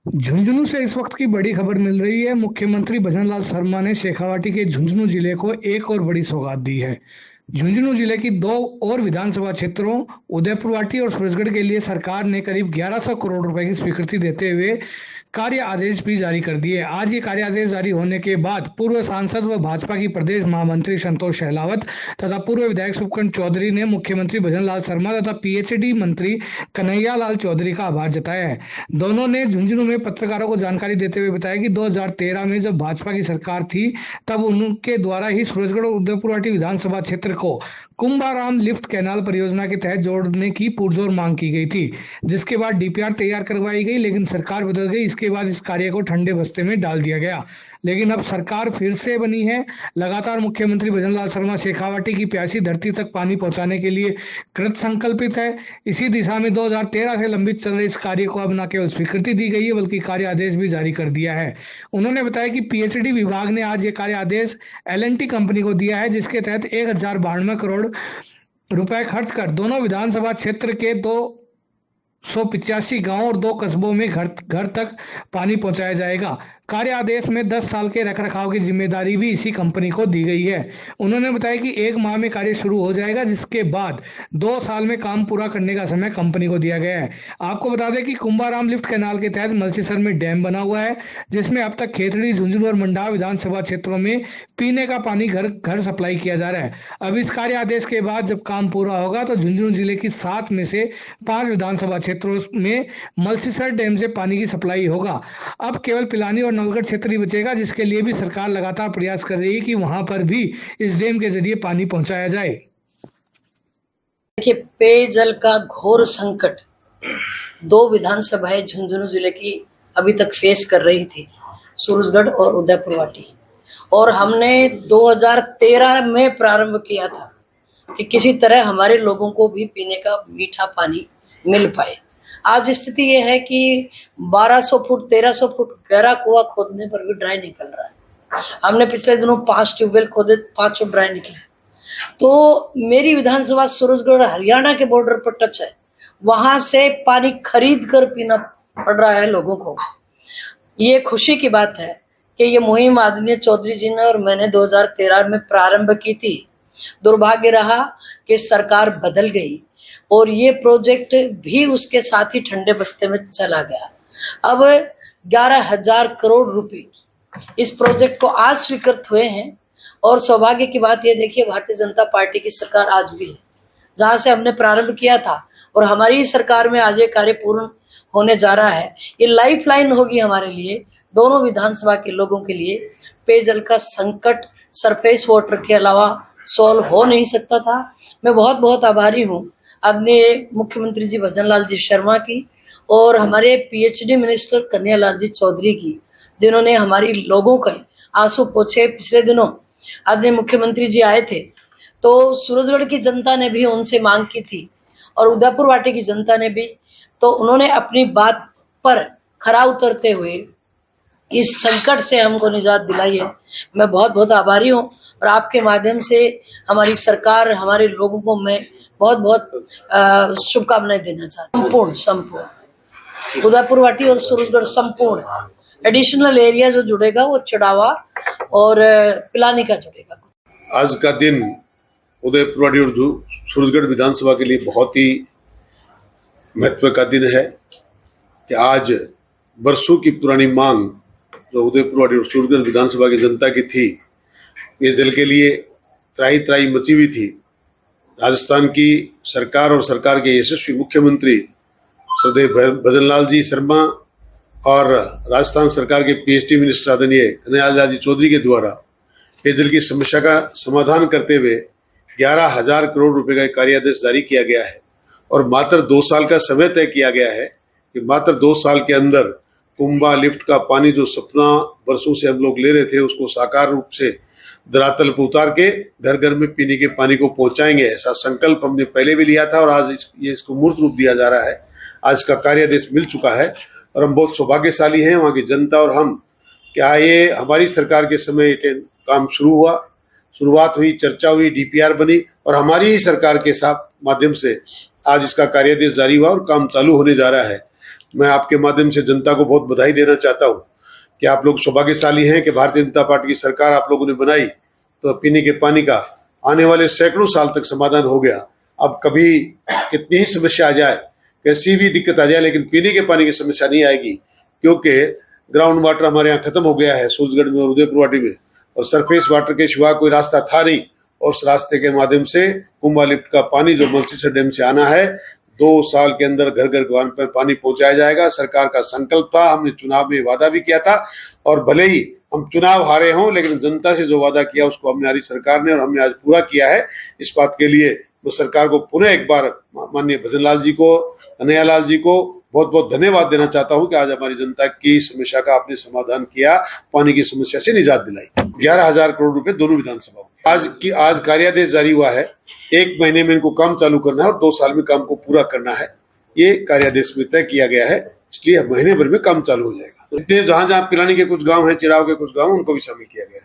झुंझुनू से इस वक्त की बड़ी खबर मिल रही है। मुख्यमंत्री भजनलाल शर्मा ने शेखावाटी के झुंझुनू जिले को एक और बड़ी सौगात दी है। झुंझुनू जिले की दो और विधानसभा क्षेत्रों उदयपुरवाटी और सूरजगढ़ के लिए सरकार ने करीब 1100 करोड़ रुपए की स्वीकृति देते हुए कार्य आदेश भी जारी कर दिए। आज ये कार्य आदेश जारी होने के बाद पूर्व सांसद व भाजपा की प्रदेश महामंत्री संतोष शहलावत तथा पूर्व विधायक सुखकंठ चौधरी ने मुख्यमंत्री भजनलाल शर्मा तथा पीएचडी मंत्री कन्हैया लाल चौधरी का आभार जताया है। दोनों ने झुंझुनू में पत्रकारों को जानकारी देते हुए बताया कि 2013 में जब भाजपा की सरकार थी तब उनके द्वारा ही सूरजगढ़ और उदयपुरवाटी विधानसभा क्षेत्र को कुंभाराम लिफ्ट कैनाल परियोजना के तहत जोड़ने की पुरजोर मांग की गई थी, जिसके बाद डीपीआर तैयार करवाई गई, लेकिन सरकार बदल गई। इसके बाद इस कार्य को ठंडे बस्ते में डाल दिया गया, लेकिन अब सरकार फिर से बनी है। लगातार मुख्यमंत्री भजनलाल शर्मा शेखावाटी की प्यासी धरती तक पानी पहुंचाने के लिए कृत संकल्पित है। इसी दिशा में 2013 से लंबित चल रहे इस कार्य को अब न केवल स्वीकृति दी गई है बल्कि कार्य आदेश भी जारी कर दिया है। उन्होंने बताया कि पीएचडी विभाग ने आज ये कार्य आदेश एल&टी कंपनी को दिया है, जिसके तहत 1092 करोड़ रुपए खर्च कर दोनों विधानसभा क्षेत्र के 285 गांव और 2 कस्बों में घर घर तक पानी पहुंचाया जाएगा। कार्य आदेश में 10 साल के रखरखाव की जिम्मेदारी भी इसी कंपनी को दी गई है। उन्होंने बताया कि 1 माह में कार्य शुरू हो जाएगा, जिसके बाद 2 साल में काम पूरा करने का समय कंपनी को दिया गया है। आपको बता दें कि कुंभाराम लिफ्ट कैनाल के तहत मलसीसर में डैम बना हुआ है, जिसमें अब तक खेतड़ी, झुंझुनू और मंडाव विधानसभा क्षेत्रों में पीने का पानी घर घर सप्लाई किया जा रहा है। अब इस कार्य आदेश के बाद जब काम पूरा होगा तो झुंझुनू जिले की 7 में से 5 विधानसभा क्षेत्रों में मलसीसर डैम से पानी की सप्लाई होगा। अब केवल पिलानी और नवगढ़ क्षेत्र ही बचेगा, जिसके लिए भी सरकार लगातार प्रयास कर रही है कि वहां पर भी इस डैम के जरिए पानी पहुंचाया जाए। देखिए, पेयजल का घोर संकट 2 विधानसभाएं झुंझुनू जिले की अभी तक फेस कर रही थी, सूरजगढ़ और उदयपुरवाटी। और हमने 2013 में प्रारंभ किया था कि किसी तरह हमारे लोगों को भी पीने का मीठा पानी मिल पाए। आज स्थिति यह है कि 1200 फुट 1300 फुट गहरा कुआं खोदने पर भी ड्राई निकल रहा है। हमने पिछले दिनों 5 ट्यूबवेल खोदे, 5 ड्राई निकले। तो मेरी विधानसभा सूरजगढ़ हरियाणा के बॉर्डर पर टच है, वहां से पानी खरीद कर पीना पड़ रहा है लोगों को। ये खुशी की बात है कि ये मुहिम आदरणीय चौधरी जी ने और मैंने 2013 में प्रारंभ की थी। दुर्भाग्य रहा कि सरकार बदल गई और ये प्रोजेक्ट भी उसके साथ ही ठंडे बस्ते में चला गया। अब 11,000 करोड़ रुपए इस प्रोजेक्ट को आज स्वीकृत हुए हैं। और सौभाग्य की बात यह देखिए, भारतीय जनता पार्टी की सरकार आज भी है, जहां से हमने प्रारंभ किया था और हमारी सरकार में आज ये कार्य पूर्ण होने जा रहा है। ये लाइफ लाइन होगी हमारे लिए, दोनों विधानसभा के लोगों के लिए। पेयजल का संकट सरफेस वाटर के अलावा सॉल्व हो नहीं सकता था। मैं बहुत बहुत आभारी हूँ अपने मुख्यमंत्री जी भजनलाल जी शर्मा की और हमारे पीएचडी मिनिस्टर कन्हैया लाल जी चौधरी की, जिन्होंने हमारी लोगों के आंसू पोंछे। पिछले दिनों आदरणीय मुख्यमंत्री जी आए थे तो सूरजगढ़ की जनता ने भी उनसे मांग की थी और उदयपुरवाटी की जनता ने भी, तो उन्होंने अपनी बात पर खरा उतरते हुए इस संकट से हमको निजात दिलाई है। मैं बहुत बहुत आभारी हूँ और आपके माध्यम से हमारी सरकार, हमारे लोगों को मैं बहुत बहुत शुभकामनाएं देना चाहता हूँ। संपूर्ण उदयपुरवाटी और सूरजगढ़ संपूर्ण एडिशनल एरिया जो जुड़ेगा वो चढ़ावा और पिलानी का जुड़ेगा। आज का दिन उदयपुरवाटी और सूरजगढ़ विधानसभा के लिए बहुत ही महत्व का दिन है कि आज वर्षों की पुरानी मांग जो उदयपुरवाटी और सूरजगढ़ विधानसभा की जनता की थी, ये जल के लिए त्राही त्राही मची हुई थी। राजस्थान की सरकार और सरकार के यशस्वी मुख्यमंत्री श्रद्धेय भजनलाल जी शर्मा और राजस्थान सरकार के पीएचडी मिनिस्टर आदरणीय कन्हैया लाल जी चौधरी के द्वारा पेयजल की समस्या का समाधान करते हुए 11,000 करोड़ रुपए का कार्यादेश जारी किया गया है और मात्र 2 साल का समय तय किया गया है कि मात्र 2 साल के अंदर कुंभा लिफ्ट का पानी जो सपना वर्षों से हम लोग ले रहे थे उसको साकार रूप से धरातल पर उतार के घर घर में पीने के पानी को पहुंचाएंगे। ऐसा संकल्प हमने पहले भी लिया था और आज इसको मूर्त रूप दिया जा रहा है। आज का कार्यादेश मिल चुका है और हम बहुत सौभाग्यशाली हैं, वहाँ की जनता और हम। क्या ये हमारी सरकार के समय काम शुरू हुआ, शुरुआत हुई, चर्चा हुई, डीपीआर बनी और हमारी ही सरकार के साथ माध्यम से आज इसका कार्यादेश जारी हुआ और काम चालू होने जा रहा है। मैं आपके माध्यम से जनता को बहुत बधाई देना चाहता हूं कि आप लोग सौभाग्यशाली हैं कि भारतीय जनता पार्टी की सरकार आप लोगों ने बनाई तो पीने के पानी का आने वाले सैकड़ों साल तक समाधान हो गया। अब कभी कितनी ही समस्या आ जाए, कैसी भी दिक्कत आ जाए, लेकिन पीने के पानी की समस्या नहीं आएगी, क्योंकि ग्राउंड वाटर हमारे यहाँ खत्म हो गया है सूरजगढ़ में और उदयपुरवाटी में, और सरफेस वाटर के सिवा कोई रास्ता था नहीं। और उस रास्ते के माध्यम से कुंभा लिफ्ट का पानी जो मलसीसर डैम से आना है 2 साल के अंदर घर घर पर पानी पहुंचाया जाएगा। सरकार का संकल्प था, हमने चुनाव में वादा भी किया था, और भले ही हम चुनाव हारे हों लेकिन जनता से जो वादा किया उसको हमारी सरकार ने और हमने आज पूरा किया है। इस बात के लिए मैं सरकार को पुनः एक बार माननीय भजनलाल जी को, कन्हैयालाल जी को बहुत बहुत धन्यवाद देना चाहता हूं कि आज हमारी जनता की समस्या का आपने समाधान किया, पानी की समस्या से निजात दिलाई। 11,000 करोड़ रुपए दोनों विधानसभाओं आज कार्यादेश जारी हुआ है। 1 महीने में इनको काम चालू करना है और 2 साल में काम को पूरा करना है, ये कार्यादेश में तय किया गया है। इसलिए महीने भर में काम चालू हो जाएगा। इतने जहां पिलानी के कुछ गांव हैं, चिराव के कुछ गांव, उनको भी शामिल किया गया है।